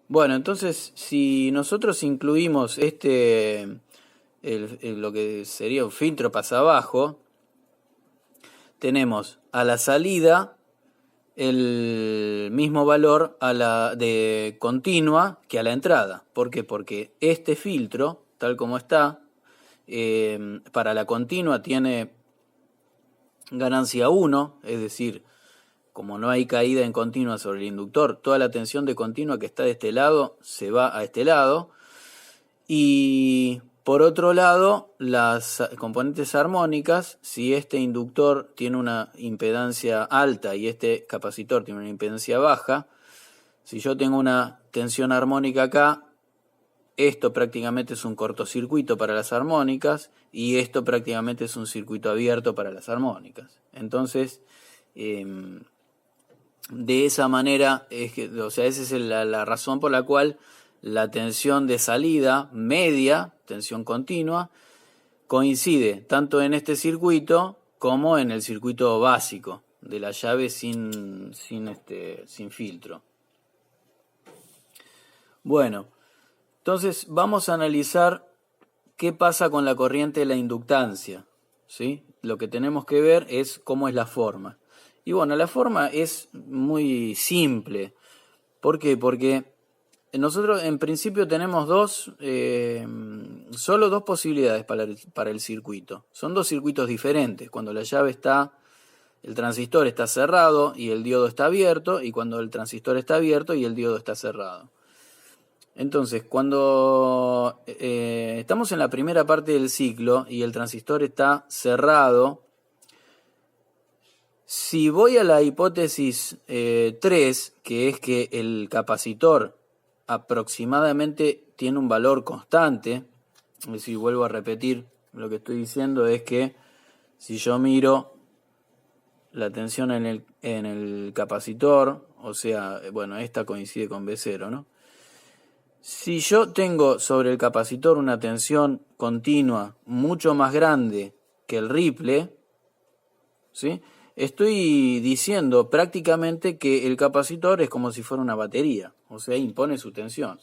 Bueno, entonces, si nosotros incluimos lo que sería un filtro pasabajo, tenemos a la salida el mismo valor de continua que a la entrada. ¿Por qué? Porque este filtro, tal como está, para la continua tiene ganancia 1, es decir, como no hay caída en continua sobre el inductor, toda la tensión de continua que está de este lado se va a este lado. Y por otro lado, las componentes armónicas, si este inductor tiene una impedancia alta y este capacitor tiene una impedancia baja, si yo tengo una tensión armónica acá, esto prácticamente es un cortocircuito para las armónicas y esto prácticamente es un circuito abierto para las armónicas. Entonces, de esa manera, esa es la razón por la cual la tensión de salida media, tensión continua, coincide tanto en este circuito como en el circuito básico de la llave sin filtro. Bueno, entonces vamos a analizar qué pasa con la corriente de la inductancia, ¿sí? Lo que tenemos que ver es cómo es la forma. Y bueno, la forma es muy simple. ¿Por qué? Porque nosotros en principio tenemos solo dos posibilidades para el circuito. Son dos circuitos diferentes. Cuando la llave el transistor está cerrado y el diodo está abierto, y cuando el transistor está abierto y el diodo está cerrado. Entonces, cuando estamos en la primera parte del ciclo y el transistor está cerrado, si voy a la hipótesis 3, que es que el capacitor aproximadamente tiene un valor constante, es decir, vuelvo a repetir, lo que estoy diciendo es que si yo miro la tensión en el capacitor, o sea, bueno, esta coincide con B0, ¿no? Si yo tengo sobre el capacitor una tensión continua mucho más grande que el ripple, ¿sí?, estoy diciendo prácticamente que el capacitor es como si fuera una batería, o sea, impone su tensión.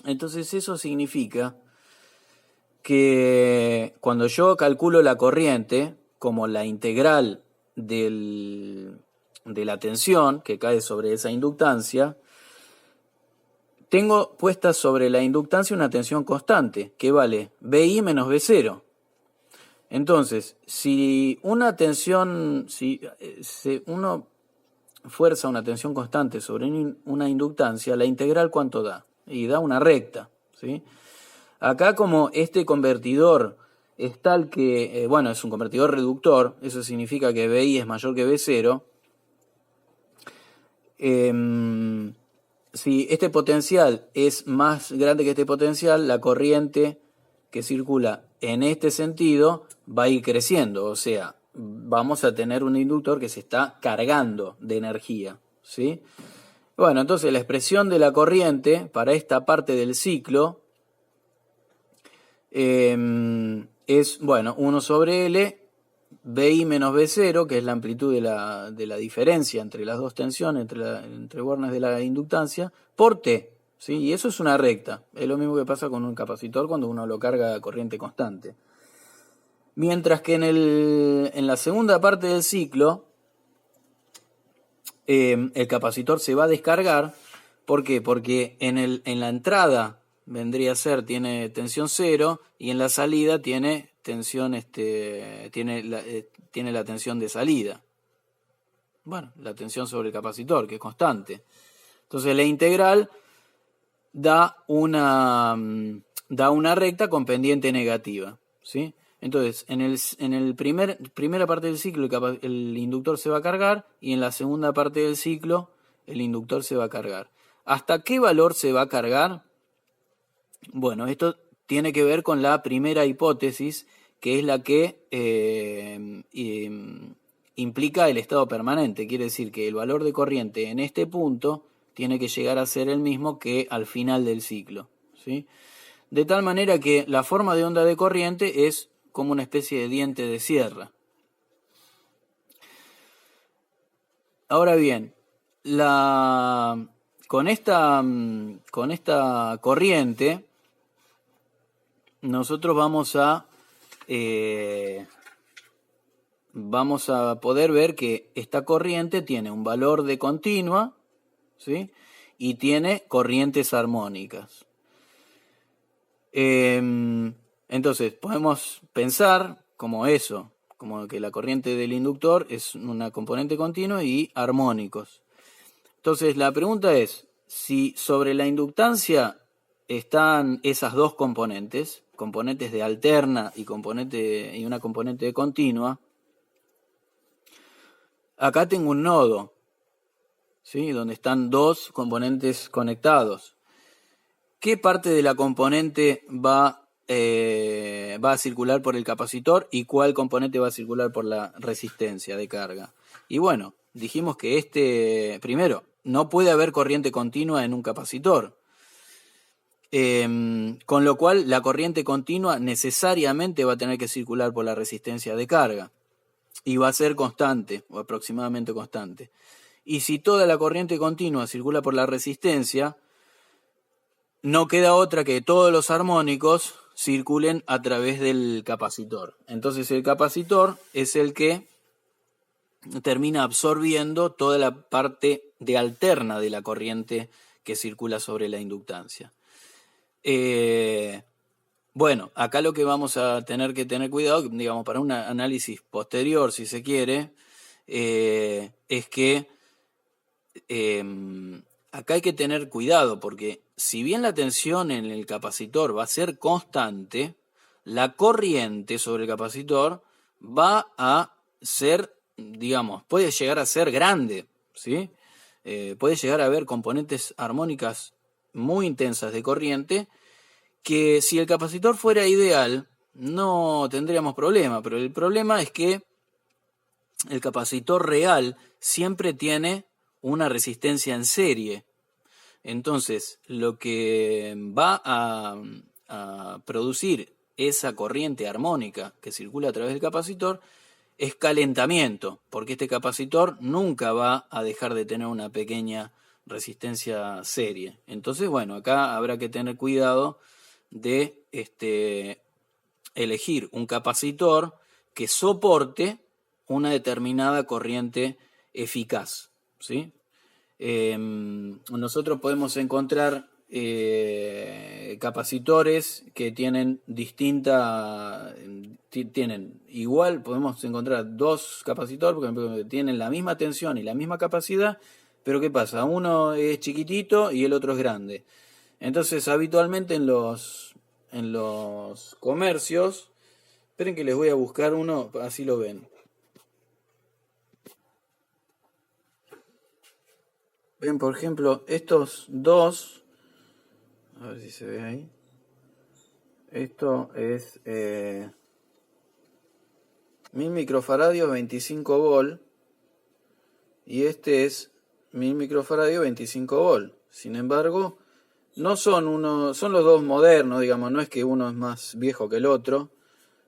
Entonces eso significa que cuando yo calculo la corriente como la integral de la tensión que cae sobre esa inductancia, tengo puesta sobre la inductancia una tensión constante que vale BI menos B0. Entonces, si una tensión, uno fuerza una tensión constante sobre una inductancia, la integral ¿cuánto da? Y da una recta, ¿sí? Acá, como este convertidor es tal que, es un convertidor reductor, eso significa que BI es mayor que B0, si este potencial es más grande que este potencial, la corriente que circula en este sentido va a ir creciendo, o sea, vamos a tener un inductor que se está cargando de energía, ¿sí? Bueno, entonces la expresión de la corriente para esta parte del ciclo es, 1 sobre L, BI menos B0, que es la amplitud de la diferencia entre las dos tensiones, entre bornes de la inductancia, por T, ¿sí? Y eso es una recta. Es lo mismo que pasa con un capacitor cuando uno lo carga a corriente constante. Mientras que en la segunda parte del ciclo, el capacitor se va a descargar. ¿Por qué? Porque en la entrada vendría a ser, tiene tensión 0, y en la salida tiene tensión, tiene la tensión de salida. Bueno, la tensión sobre el capacitor, que es constante. Entonces la integral da una recta con pendiente negativa, ¿sí? Entonces, en el primera parte del ciclo el inductor se va a cargar, y en la segunda parte del ciclo el inductor se va a cargar. ¿Hasta qué valor se va a cargar? Bueno, esto tiene que ver con la primera hipótesis, que es la que implica el estado permanente. Quiere decir que el valor de corriente en este punto tiene que llegar a ser el mismo que al final del ciclo, ¿sí? De tal manera que la forma de onda de corriente es como una especie de diente de sierra. Ahora bien, con esta corriente, nosotros vamos a poder ver que esta corriente tiene un valor de continua, ¿sí? Y tiene corrientes armónicas. Entonces, podemos pensar como eso, como que la corriente del inductor es una componente continua y armónicos. Entonces, la pregunta es, si sobre la inductancia están esas dos componentes de alterna y una componente de continua, acá tengo un nodo, ¿sí? Donde están dos componentes conectados. ¿Qué parte de la componente va a circular por el capacitor y cuál componente va a circular por la resistencia de carga? Y bueno, dijimos que primero, no puede haber corriente continua en un capacitor. Con lo cual la corriente continua necesariamente va a tener que circular por la resistencia de carga y va a ser constante o aproximadamente constante. Y si toda la corriente continua circula por la resistencia, no queda otra que todos los armónicos circulen a través del capacitor. Entonces el capacitor es el que termina absorbiendo toda la parte de alterna de la corriente que circula sobre la inductancia. Bueno, acá lo que vamos a tener que tener cuidado, digamos, para un análisis posterior, si se quiere, es que acá hay que tener cuidado, porque si bien la tensión en el capacitor va a ser constante, la corriente sobre el capacitor va a ser, digamos, puede llegar a ser grande, ¿sí? Puede llegar a haber componentes armónicas muy intensas de corriente, que si el capacitor fuera ideal no tendríamos problema, pero el problema es que el capacitor real siempre tiene una resistencia en serie. Entonces, lo que va a producir esa corriente armónica que circula a través del capacitor es calentamiento, porque este capacitor nunca va a dejar de tener una pequeña resistencia serie. Entonces, bueno, acá habrá que tener cuidado de elegir un capacitor que soporte una determinada corriente eficaz, ¿sí? Nosotros podemos encontrar capacitores que tienen igual, podemos encontrar dos capacitores porque tienen la misma tensión y la misma capacidad, pero ¿qué pasa? Uno es chiquitito y el otro es grande. Entonces, habitualmente en los comercios, esperen que les voy a buscar uno, así lo ven. Ven, por ejemplo, estos dos, a ver si se ve ahí. Esto es 1000 microfaradios 25 volt y este es 1000 microfaradios 25 volt. Sin embargo, no son son los dos modernos, digamos, no es que uno es más viejo que el otro,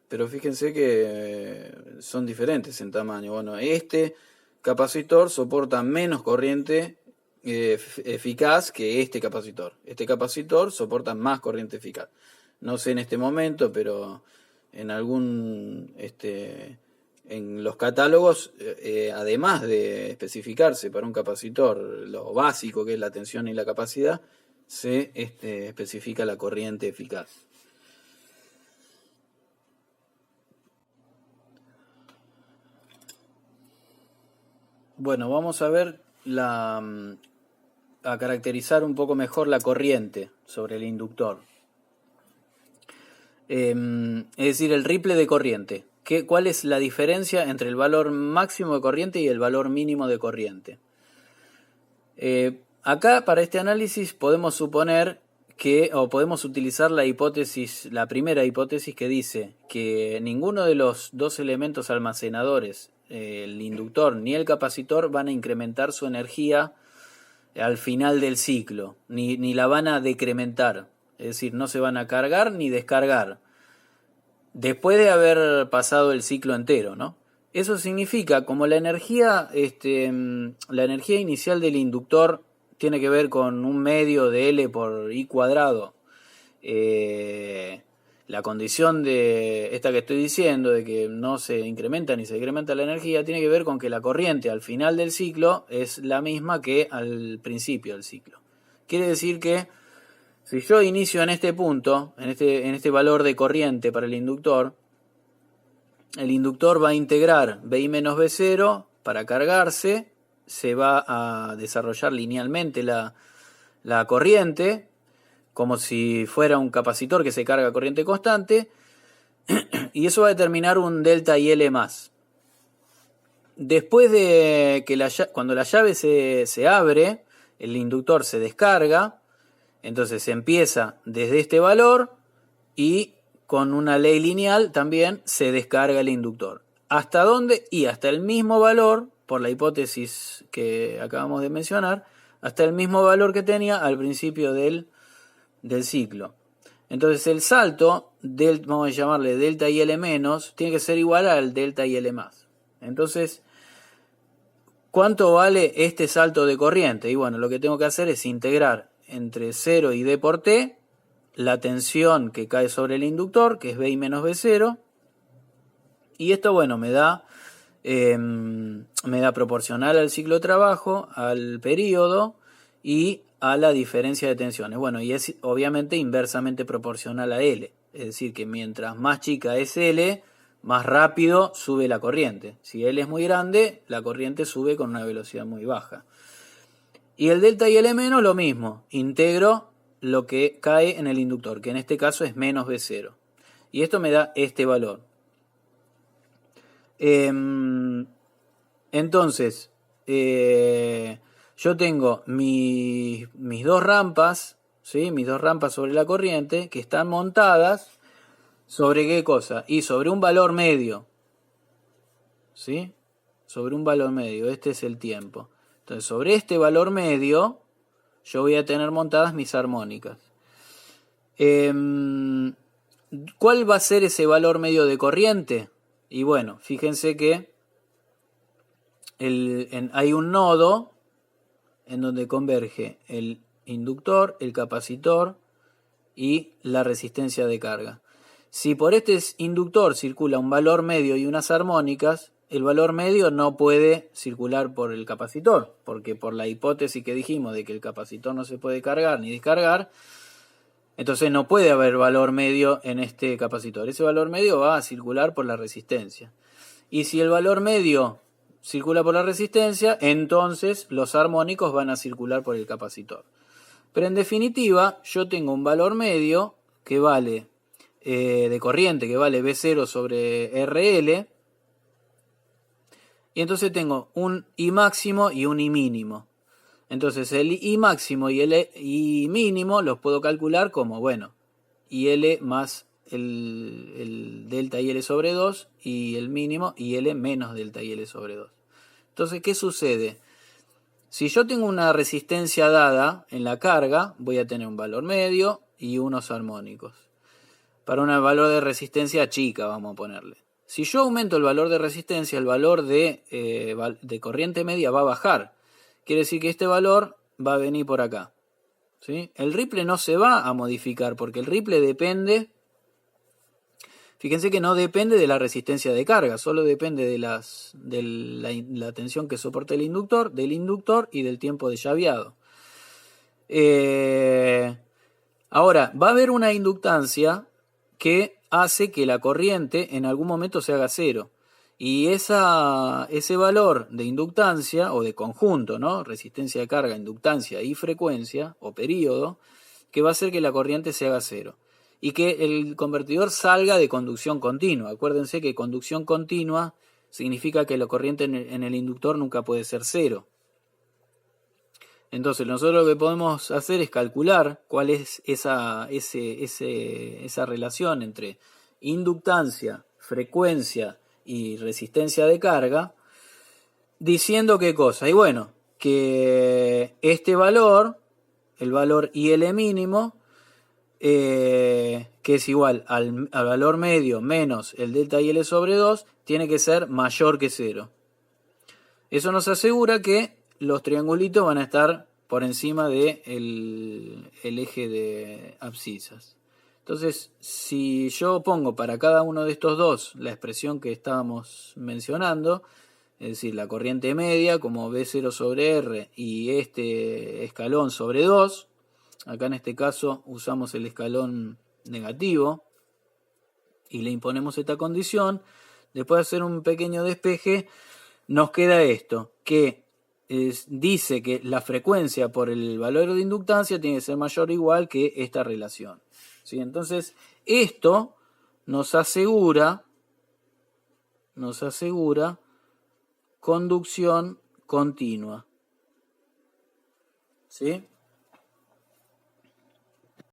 pero fíjense que son diferentes en tamaño. Bueno, este capacitor soporta menos corriente eficaz que este capacitor. Este capacitor soporta más corriente eficaz. No sé en este momento, pero en en los catálogos, además de especificarse para un capacitor lo básico que es la tensión y la capacidad, se especifica la corriente eficaz. Bueno, vamos a ver a caracterizar un poco mejor la corriente sobre el inductor. Es decir, el ripple de corriente. ¿Cuál es la diferencia entre el valor máximo de corriente y el valor mínimo de corriente? Acá, para este análisis, podemos suponer o podemos utilizar la primera hipótesis que dice que ninguno de los dos elementos almacenadores, el inductor ni el capacitor, van a incrementar su energía al final del ciclo, ni la van a decrementar, es decir, no se van a cargar ni descargar después de haber pasado el ciclo entero, ¿no? Eso significa, como la energía inicial del inductor tiene que ver con un medio de L por I cuadrado. La condición de esta que estoy diciendo, de que no se incrementa ni se decrementa la energía, tiene que ver con que la corriente al final del ciclo es la misma que al principio del ciclo. Quiere decir que si yo inicio en este punto, en este valor de corriente para el inductor va a integrar BI menos B0 para cargarse, se va a desarrollar linealmente la corriente, como si fuera un capacitor que se carga a corriente constante, y eso va a determinar un delta IL más. Después de que cuando la llave se abre, el inductor se descarga, entonces se empieza desde este valor y con una ley lineal también se descarga el inductor. ¿Hasta dónde? Y hasta el mismo valor, por la hipótesis que acabamos de mencionar, hasta el mismo valor que tenía al principio del ciclo. Entonces el salto, vamos a llamarle delta IL menos, tiene que ser igual al delta IL más. Entonces, ¿cuánto vale este salto de corriente? Y bueno, lo que tengo que hacer es integrar entre 0 y D por T la tensión que cae sobre el inductor, que es BI menos B0, y esto, bueno, me da proporcional al ciclo de trabajo, al periodo y a la diferencia de tensiones. Bueno, y es obviamente inversamente proporcional a L, es decir, que mientras más chica es L, más rápido sube la corriente. Si L es muy grande, la corriente sube con una velocidad muy baja. Y el delta y L menos lo mismo, integro lo que cae en el inductor, que en este caso es menos B0. Y esto me da este valor. Entonces, yo tengo mis dos rampas, ¿sí? Mis dos rampas sobre la corriente, que están montadas sobre ¿qué cosa? Y sobre un valor medio, ¿sí? Sobre un valor medio, este es el tiempo. Entonces, sobre este valor medio, yo voy a tener montadas mis armónicas. ¿Cuál va a ser ese valor medio de corriente? Y bueno, fíjense que hay un nodo en donde converge el inductor, el capacitor y la resistencia de carga. Si por este inductor circula un valor medio y unas armónicas, el valor medio no puede circular por el capacitor, porque por la hipótesis que dijimos de que el capacitor no se puede cargar ni descargar, entonces no puede haber valor medio en este capacitor. Ese valor medio va a circular por la resistencia. Y si el valor medio circula por la resistencia, entonces los armónicos van a circular por el capacitor. Pero en definitiva, yo tengo un valor medio que vale de corriente, que vale V0 sobre RL, y entonces tengo un I máximo y un I mínimo. Entonces el I máximo y el I mínimo los puedo calcular como, bueno, IL más el delta IL sobre 2 y el mínimo IL menos delta IL sobre 2. Entonces, ¿qué sucede? Si yo tengo una resistencia dada en la carga, voy a tener un valor medio y unos armónicos. Para un valor de resistencia chica, vamos a ponerle. Si yo aumento el valor de resistencia, el valor de corriente media va a bajar. Quiere decir que este valor va a venir por acá, ¿sí? El ripple no se va a modificar porque el ripple depende, fíjense que no depende de la resistencia de carga, solo depende de la tensión que soporta el inductor, del inductor y del tiempo de llaveado. Ahora, va a haber una inductancia que hace que la corriente en algún momento se haga cero. Y ese valor de inductancia o de conjunto, ¿no? Resistencia de carga, inductancia y frecuencia o periodo, que va a hacer que la corriente se haga cero. Y que el convertidor salga de conducción continua. Acuérdense que conducción continua significa que la corriente en el inductor nunca puede ser cero. Entonces nosotros lo que podemos hacer es calcular cuál es esa relación entre inductancia, frecuencia y resistencia de carga, diciendo qué cosa. Y bueno, que este valor, el valor IL mínimo, que es igual al valor medio menos el delta IL sobre 2, tiene que ser mayor que 0. Eso nos asegura que los triangulitos van a estar por encima de el eje de abscisas. Entonces, si yo pongo para cada uno de estos dos la expresión que estábamos mencionando, es decir, la corriente media como B0 sobre R y este escalón sobre 2, acá en este caso usamos el escalón negativo y le imponemos esta condición, después de hacer un pequeño despeje, nos queda esto, que dice que la frecuencia por el valor de inductancia tiene que ser mayor o igual que esta relación. ¿Sí? Entonces, esto nos asegura conducción continua. ¿Sí?